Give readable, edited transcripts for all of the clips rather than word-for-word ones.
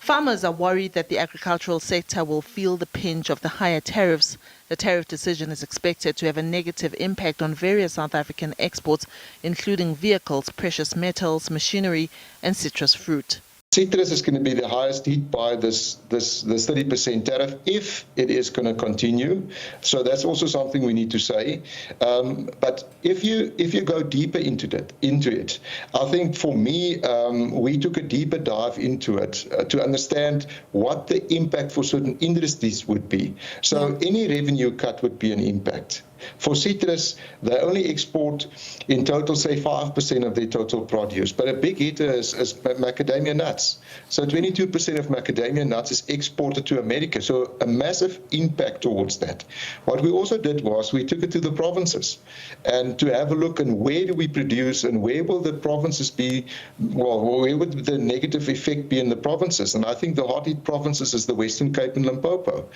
Farmers are worried that the agricultural sector will feel the pinch of the higher tariffs. The tariff decision is expected to have a negative impact on various South African exports, including vehicles, precious metals, machinery, and citrus fruit. Citrus is going to be the highest hit by this 30% tariff if it is going to continue. So that's also something we need to say. But if you go deeper into it, I think for me, we took a deeper dive into it to understand what the impact for certain industries would be. So any revenue cut would be an impact. For citrus, they only export in total, say, 5% of their total produce. But a big hitter is macadamia nuts. So 22% of macadamia nuts is exported to America. So a massive impact towards that. What we also did was we took it to the provinces and to have a look and where do we produce and where will the provinces be, well, where would the negative effect be in the provinces? And I think the hard-hit provinces is the Western Cape and Limpopo.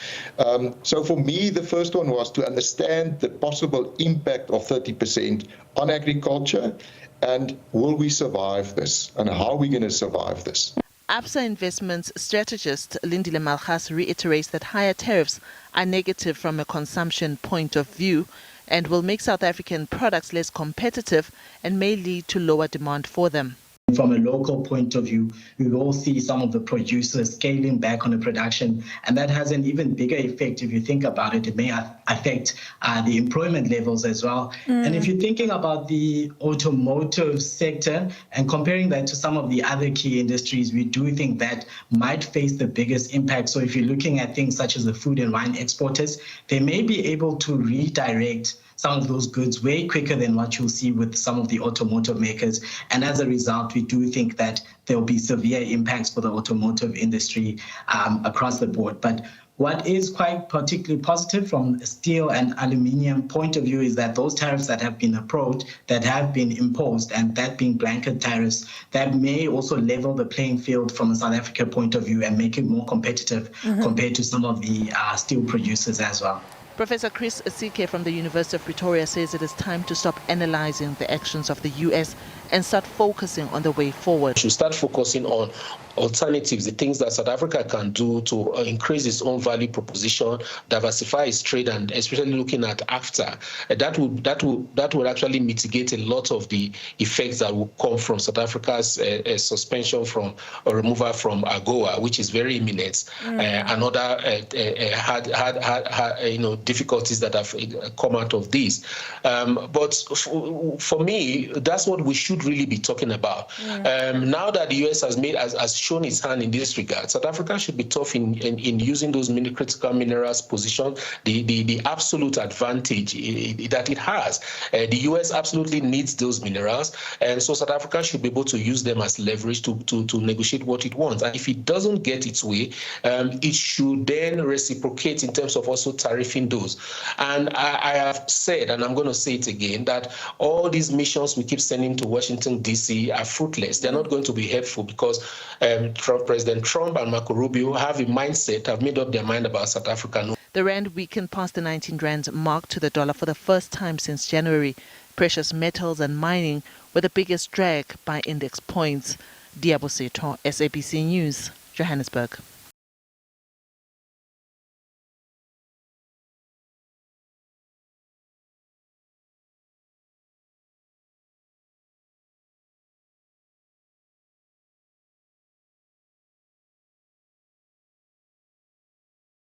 So for me, the first one was to understand the possible impact of 30% on agriculture and will we survive this and how are we going to survive this? Absa Investments strategist Lindile Malgas reiterates that higher tariffs are negative from a consumption point of view and will make South African products less competitive and may lead to lower demand for them. From a local point of view, we will see some of the producers scaling back on the production, and that has an even bigger effect if you think about it. It may affect the employment levels as well. And if you're thinking about the automotive sector and comparing that to some of the other key industries, we do think that might face the biggest impact. So if you're looking at things such as the food and wine exporters, they may be able to redirect some of those goods way quicker than what you'll see with some of the automotive makers. And as a result, we do think that there will be severe impacts for the automotive industry across the board. But what is quite particularly positive from a steel and aluminium point of view is that those tariffs that have been imposed, and that being blanket tariffs, that may also level the playing field from a South Africa point of view and make it more competitive compared to some of the steel producers as well. Professor Chris Asike from the University of Pretoria says it is time to stop analyzing the actions of the US and start focusing on the way forward. We should start focusing on alternatives, the things that South Africa can do to increase its own value proposition, diversify its trade, and especially looking at AFTA. That would actually mitigate a lot of the effects that will come from South Africa's suspension from or removal from AGOA, which is very imminent, and other difficulties that have come out of this. But for me, that's what we should really be talking about. Now that the US has shown its hand in this regard, South Africa should be tough in using those critical minerals position, the absolute advantage that it has. The US absolutely needs those minerals, and so South Africa should be able to use them as leverage to negotiate what it wants. And if it doesn't get its way, it should then reciprocate in terms of also tariffing those. And I have said, and I'm going to say it again, that all these missions we keep sending to Washington, D.C. are fruitless. They're not going to be helpful because President Trump and Marco Rubio have made up their mind about South Africa. The rand weakened past the 19 rand mark to the dollar for the first time since January. Precious metals and mining were the biggest drag by index points. Diabo Seto, SABC News, Johannesburg.